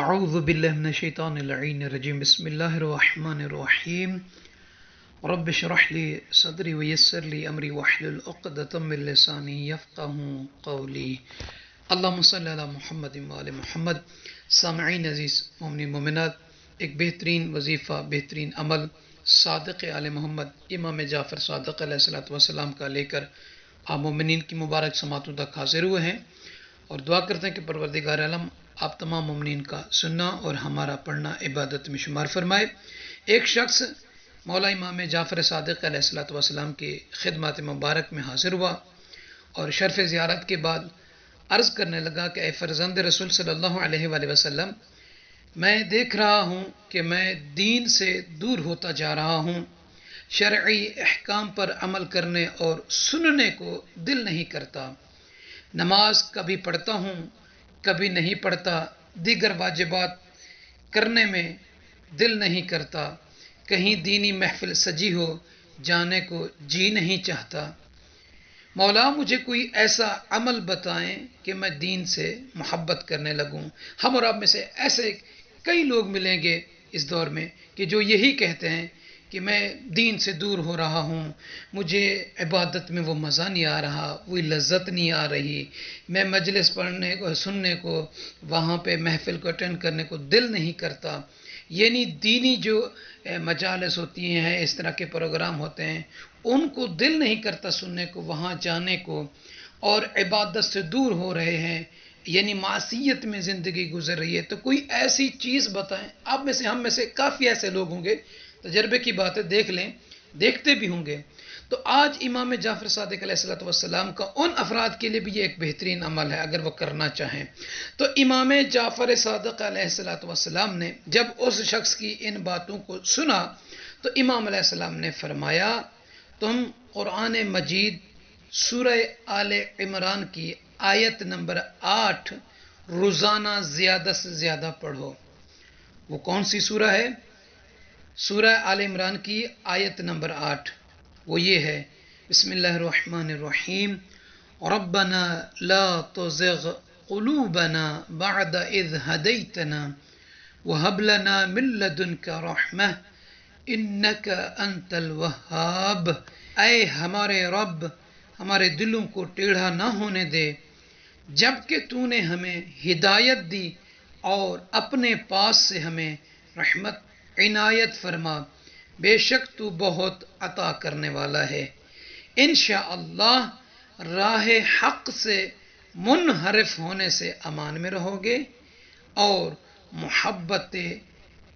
اعوذ باللہ من الشیطان اللعین الرجیم بسم اللہ الرحمن الرحیم رب اشرح لی صدری ویسر لی امری واحلل عقدۃ من لسانی یفقہوا قولی اللہم صلی علی محمد وآل محمد۔ سامعین عزیز مومنین مومنات، ایک بہترین وظیفہ، بہترین عمل صادق آل محمد امام جعفر صادق علیہ السلام کا لے کر آپ مومنین کی مبارک سماعتوں تک حاضر ہوئے ہیں، اور دعا کرتے ہیں کہ پروردگار عالم آپ تمام مومنین کا سننا اور ہمارا پڑھنا عبادت میں شمار فرمائے۔ ایک شخص مولا امام جعفر صادق علیہ السلام کی خدمات مبارک میں حاضر ہوا اور شرف زیارت کے بعد عرض کرنے لگا کہ اے فرزند رسول صلی اللہ علیہ وآلہ وسلم، میں دیکھ رہا ہوں کہ میں دین سے دور ہوتا جا رہا ہوں، شرعی احکام پر عمل کرنے اور سننے کو دل نہیں کرتا، نماز کبھی پڑھتا ہوں کبھی نہیں پڑھتا، دیگر واجبات کرنے میں دل نہیں کرتا، کہیں دینی محفل سجی ہو جانے کو جی نہیں چاہتا۔ مولا مجھے کوئی ایسا عمل بتائیں کہ میں دین سے محبت کرنے لگوں۔ ہم اور آپ میں سے ایسے کئی لوگ ملیں گے اس دور میں کہ جو یہی کہتے ہیں کہ میں دین سے دور ہو رہا ہوں، مجھے عبادت میں وہ مزہ نہیں آ رہا، وہی لذت نہیں آ رہی، میں مجلس پڑھنے کو سننے کو وہاں پہ محفل کو اٹینڈ کرنے کو دل نہیں کرتا۔ یعنی دینی جو مجالس ہوتی ہیں، اس طرح کے پروگرام ہوتے ہیں، ان کو دل نہیں کرتا سننے کو، وہاں جانے کو، اور عبادت سے دور ہو رہے ہیں، یعنی معصیت میں زندگی گزر رہی ہے۔ تو کوئی ایسی چیز بتائیں۔ آپ میں سے ہم میں سے کافی ایسے لوگ ہوں گے، تجربے کی بات ہے، دیکھ لیں، دیکھتے بھی ہوں گے۔ تو آج امام جعفر صادق علیہ السلام کا ان افراد کے لیے بھی یہ ایک بہترین عمل ہے اگر وہ کرنا چاہیں۔ تو امام جعفر صادق علیہ السلام نے جب اس شخص کی ان باتوں کو سنا تو امام علیہ السلام نے فرمایا، تم قرآن مجید سورہ آل عمران کی آیت نمبر 8 روزانہ زیادہ سے زیادہ پڑھو۔ وہ کون سی سورہ ہے؟ سورہ آل عمران کی آیت نمبر 8، وہ یہ ہے، بسم اللہ الرحمن الرحیم، ربنا لا تزغ قلوبنا بعد اذ ہدیتنا وہب لنا من لدنک رحمہ انک انت الوہاب۔ اے ہمارے رب، ہمارے دلوں کو ٹیڑھا نہ ہونے دے جبکہ تو نے ہمیں ہدایت دی، اور اپنے پاس سے ہمیں رحمت عنایت فرما، بے شک تو بہت عطا کرنے والا ہے۔ انشاءاللہ راہ حق سے منحرف ہونے سے امان میں رہو گے اور محبت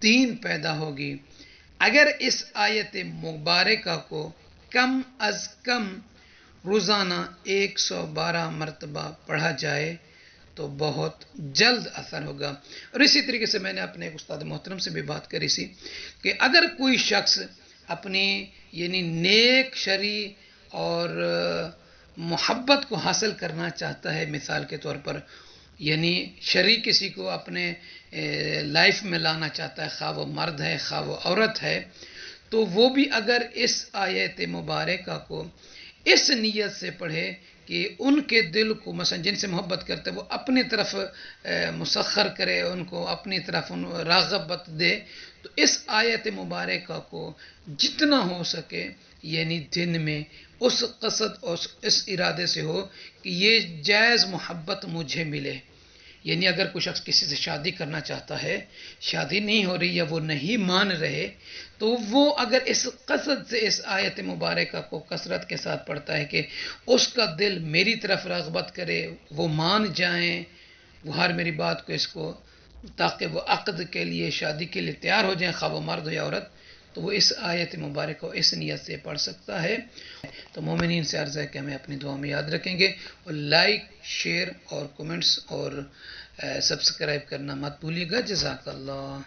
دین پیدا ہوگی۔ اگر اس آیت مبارکہ کو کم از کم روزانہ 112 مرتبہ پڑھا جائے تو بہت جلد اثر ہوگا۔ اور اسی طریقے سے میں نے اپنے ایک استاد محترم سے بھی بات کری سی کہ اگر کوئی شخص اپنی یعنی نیک شرعی اور محبت کو حاصل کرنا چاہتا ہے، مثال کے طور پر یعنی شرعی کسی کو اپنے لائف میں لانا چاہتا ہے، خواہ وہ مرد ہے خواہ وہ عورت ہے، تو وہ بھی اگر اس آیت مبارکہ کو اس نیت سے پڑھے کہ ان کے دل کو مثلا جن سے محبت کرتے وہ اپنی طرف مسخر کرے، ان کو اپنی طرف راغبت دے، تو اس آیت مبارکہ کو جتنا ہو سکے یعنی دن میں اس قصد اور اس ارادے سے ہو کہ یہ جائز محبت مجھے ملے۔ یعنی اگر کوئی شخص کسی سے شادی کرنا چاہتا ہے، شادی نہیں ہو رہی یا وہ نہیں مان رہے، تو وہ اگر اس قصد سے اس آیت مبارکہ کو کثرت کے ساتھ پڑھتا ہے کہ اس کا دل میری طرف رغبت کرے، وہ مان جائیں، وہ ہر میری بات کو اس کو، تاکہ وہ عقد کے لیے شادی کے لیے تیار ہو جائیں، خواہ وہ مرد ہو یا عورت، تو وہ اس آیت مبارکہ کو اس نیت سے پڑھ سکتا ہے۔ تو مومنین سے عرض ہے کہ ہمیں اپنی دعا میں یاد رکھیں گے، اور لائک، شیئر اور کومنٹس اور سبسکرائب کرنا مت بھولیے گا۔ جزاک اللہ۔